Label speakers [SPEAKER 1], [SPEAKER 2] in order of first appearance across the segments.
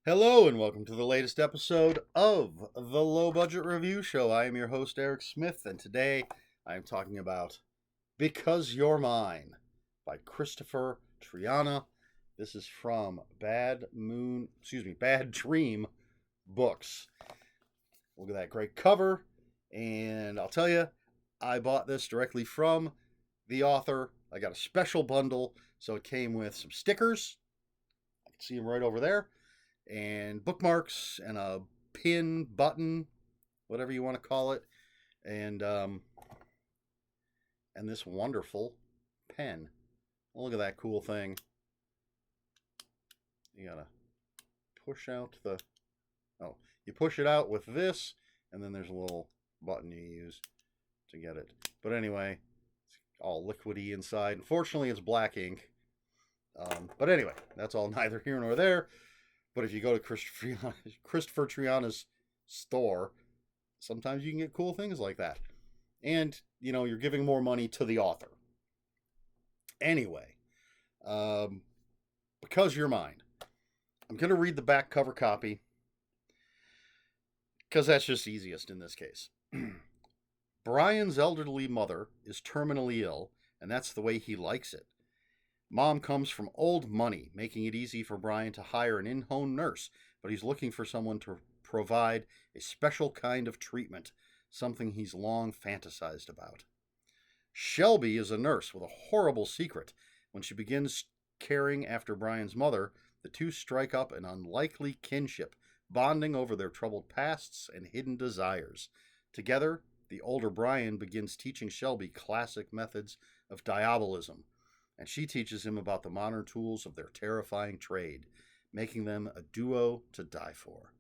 [SPEAKER 1] Hello and welcome to the latest episode of the Low Budget Review Show. I am your host, Eric Smith, and today I am talking about Because You're Mine by Kristopher Triana. This is from Bad Dream Books. Look at that great cover, and I'll tell you, I bought this directly from the author. I got a special bundle, so it came with some stickers. I can see them right over there, and bookmarks and a pin button, whatever you want to call it, and this wonderful pen. Look at that cool thing. You gotta push out you push it out with this, and then there's a little button you use to get it. But anyway, it's all liquidy inside. Unfortunately, it's black ink. But anyway, that's all neither here nor there. But if you go to Kristopher Triana's store, sometimes you can get cool things like that. And, you're giving more money to the author. Anyway, Because You're Mine. I'm going to read the back cover copy because that's just easiest in this case. Brian's elderly mother is terminally ill, and that's the way he likes it. Mom comes from old money, making it easy for Brian to hire an in-home nurse, but he's looking for someone to provide a special kind of treatment, something he's long fantasized about. Shelby is a nurse with a horrible secret. When she begins caring after Brian's mother, the two strike up an unlikely kinship, bonding over their troubled pasts and hidden desires. Together, the older Brian begins teaching Shelby classic methods of diabolism, and she teaches him about the modern tools of their terrifying trade, making them a duo to die for.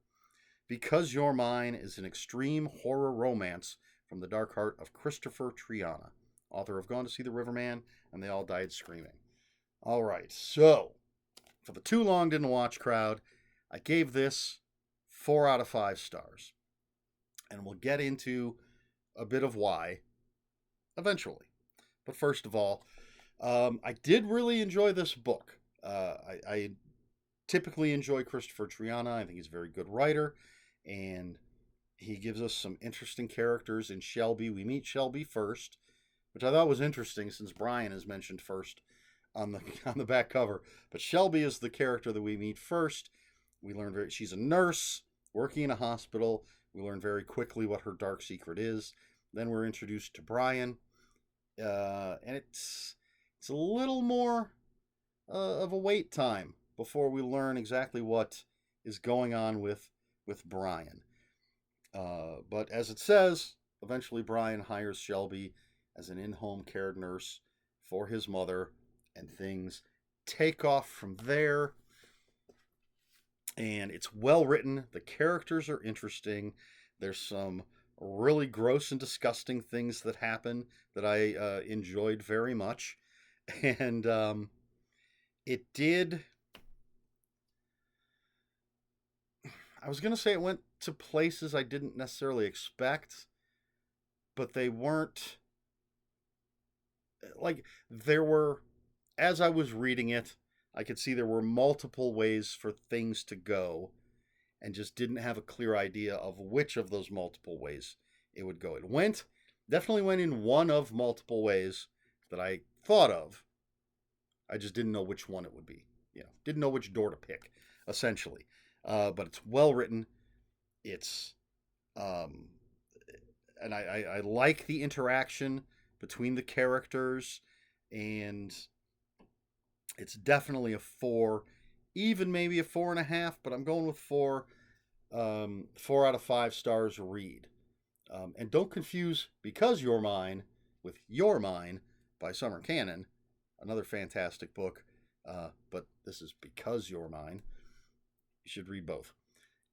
[SPEAKER 1] Because You're Mine is an extreme horror romance from the dark heart of Kristopher Triana, author of Gone to See the Riverman and They All Died Screaming. All right, so for the too long didn't watch crowd, I gave this 4 out of 5 stars. And we'll get into a bit of why eventually. But first of all, I did really enjoy this book. I typically enjoy Kristopher Triana. I think he's a very good writer, and he gives us some interesting characters in Shelby. We meet Shelby first, which I thought was interesting since Brian is mentioned first on the back cover. But Shelby is the character that we meet first. We learn she's a nurse working in a hospital. We learn very quickly what her dark secret is. Then we're introduced to Brian, and it's a little more of a wait time before we learn exactly what is going on with Brian. But as it says, eventually Brian hires Shelby as an in-home care nurse for his mother, and things take off from there. And it's well written. The characters are interesting. There's some really gross and disgusting things that happen that I enjoyed very much. And it did. I was going to say it went to places I didn't necessarily expect, but they weren't. Like, there were, as I was reading it, I could see there were multiple ways for things to go, and just didn't have a clear idea of which of those multiple ways it would go. It definitely went in one of multiple ways that I thought of. I just didn't know which one it would be. Didn't know which door to pick, essentially. But it's well written. It's, and I like the interaction between the characters, and it's definitely a 4, even maybe a 4.5, but I'm going with 4. 4 out of 5 stars read. And don't confuse Because You're Mine with Your Mine by Summer Cannon, another fantastic book. But this is Because You're Mine. You should read both.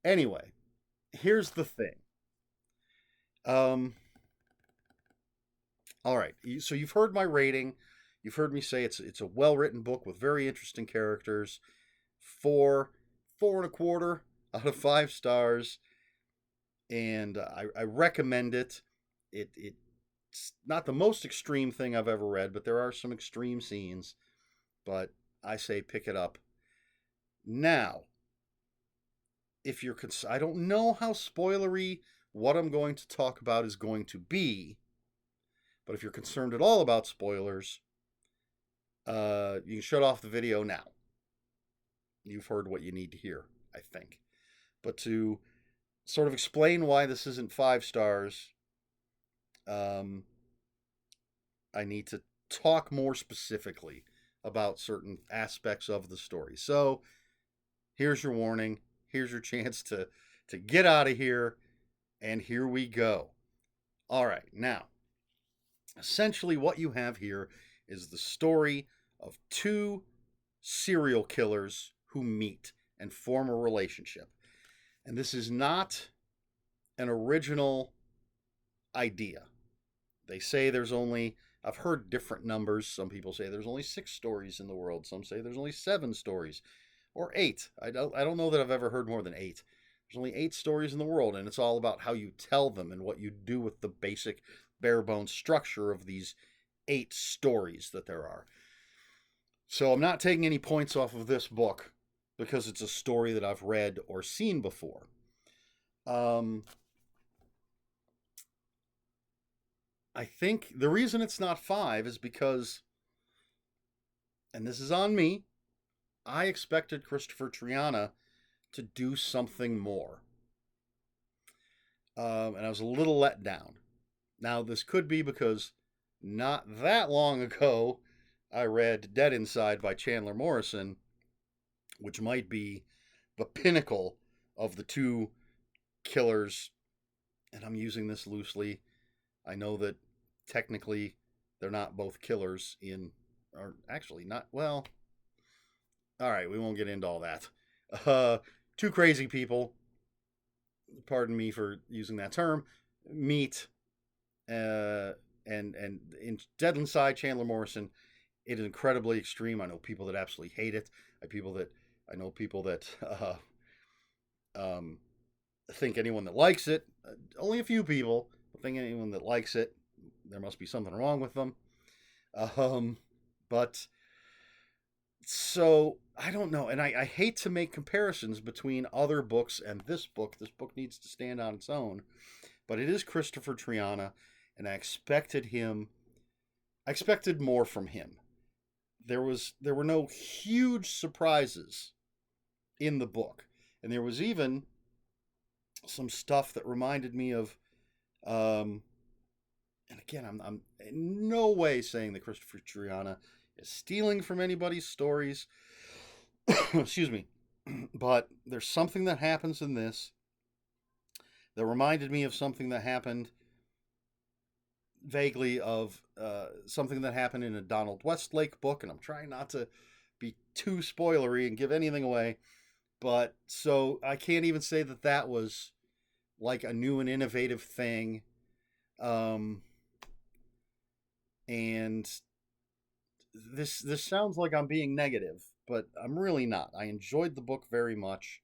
[SPEAKER 1] Anyway, here's the thing. All right, so you've heard my rating. You've heard me say it's a well-written book with very interesting characters. 4.25 out of 5 stars, and I recommend it. It's not the most extreme thing I've ever read, but there are some extreme scenes. But I say pick it up. Now, if you're, I don't know how spoilery what I'm going to talk about is going to be, but if you're concerned at all about spoilers, you can shut off the video now. You've heard what you need to hear, I think. But to sort of explain why this isn't 5 stars, I need to talk more specifically about certain aspects of the story. So here's your warning. Here's your chance to get out of here. And here we go. All right. Now, essentially what you have here is the story of 2 serial killers who meet and form a relationship. And this is not an original idea. They say there's only, I've heard different numbers. Some people say there's only 6 stories in the world. Some say there's only 7 stories or 8. I don't know that I've ever heard more than 8. There's only 8 stories in the world, and it's all about how you tell them and what you do with the basic bare bones structure of these 8 stories that there are. So I'm not taking any points off of this book because it's a story that I've read or seen before. I think the reason it's not 5 is because, and this is on me, I expected Kristopher Triana to do something more. And I was a little let down. Now, this could be because not that long ago, I read Dead Inside by Chandler Morrison, which might be the pinnacle of the 2 killers. And I'm using this loosely. I know that technically they're not both killers in, or actually not, well, all right, we won't get into all that. 2 crazy people, pardon me for using that term, meet, and in Dead Inside, Chandler Morrison, it is incredibly extreme. I know people that absolutely hate it. I know people that think anyone that likes it, only a few people think anyone that likes it, there must be something wrong with them. But so I don't know, and I hate to make comparisons between other books and this book. This book needs to stand on its own, but it is Kristopher Triana, and I expected more from him. There were no huge surprises in the book, and there was even some stuff that reminded me of, and again, I'm in no way saying that Kristopher Triana is stealing from anybody's stories. Excuse me. But there's something that happens in this that reminded me of something that happened vaguely of something that happened in a Donald Westlake book, and I'm trying not to be too spoilery and give anything away, but so I can't even say that was like a new and innovative thing. And this sounds like I'm being negative, but I'm really not. I enjoyed the book very much.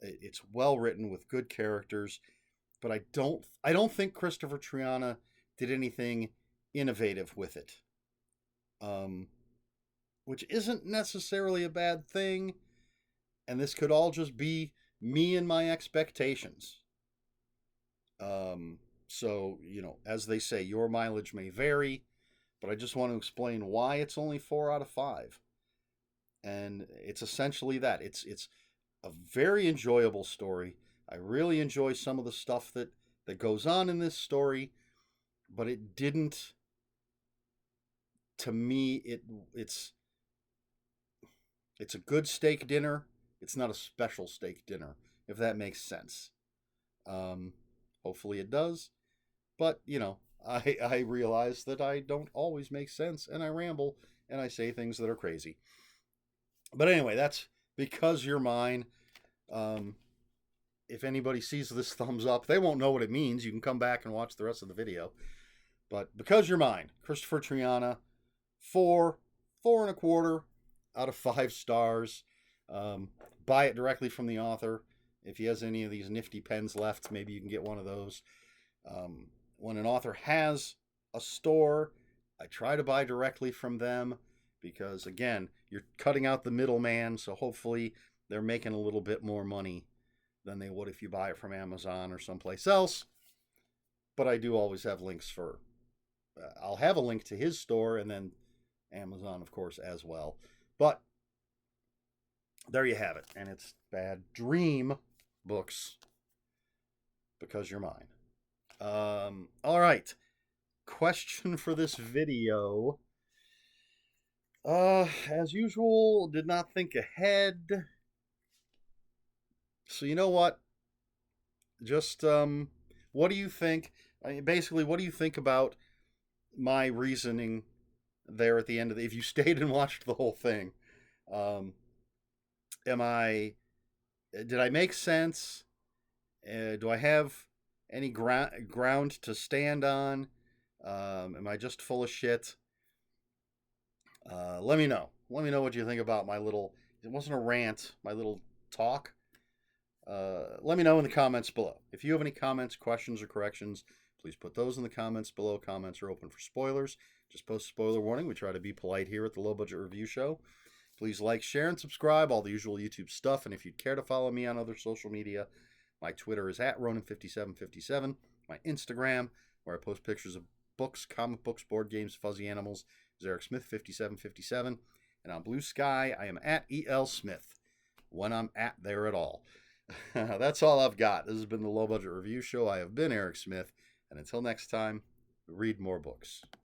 [SPEAKER 1] It's well written with good characters, but I don't think Kristopher Triana did anything innovative with it. Which isn't necessarily a bad thing, and this could all just be me and my expectations. So, as they say, your mileage may vary, but I just want to explain why it's only 4 out of 5. And it's essentially that. It's a very enjoyable story. I really enjoy some of the stuff that goes on in this story, but it didn't, to me, it's a good steak dinner. It's not a special steak dinner, if that makes sense. Hopefully it does. But, I realize that I don't always make sense, and I ramble, and I say things that are crazy. But anyway, that's Because You're Mine. If anybody sees this thumbs up, they won't know what it means. You can come back and watch the rest of the video. But Because You're Mine, Kristopher Triana, 4.25 out of 5 stars. Buy it directly from the author. If he has any of these nifty pens left, maybe you can get one of those. When an author has a store, I try to buy directly from them because, again, you're cutting out the middleman, so hopefully they're making a little bit more money than they would if you buy it from Amazon or someplace else. But I do always have links for. I'll have a link to his store and then Amazon, of course, as well. But there you have it, and it's Bad Dream Books because you're mine. All right. Question for this video. As usual, did not think ahead. So you know what? Just what do you think? I mean, basically, what do you think about my reasoning there at the end of the? If you stayed and watched the whole thing, um, am I? Did I make sense? Do I have any ground to stand on? Am I just full of shit? Let me know. Let me know what you think about my little. It wasn't a rant. My little talk. Let me know in the comments below. If you have any comments, questions, or corrections, please put those in the comments below. Comments are open for spoilers. Just post spoiler warning. We try to be polite here at the Low Budget Review Show. Please like, share, and subscribe. All the usual YouTube stuff. And if you'd care to follow me on other social media, my Twitter is at Ronan5757. My Instagram, where I post pictures of books, comic books, board games, fuzzy animals, is EricSmith5757. And on Blue Sky, I am at EL Smith, when I'm at there at all. That's all I've got. This has been the Low Budget Review Show. I have been Eric Smith, and until next time, read more books.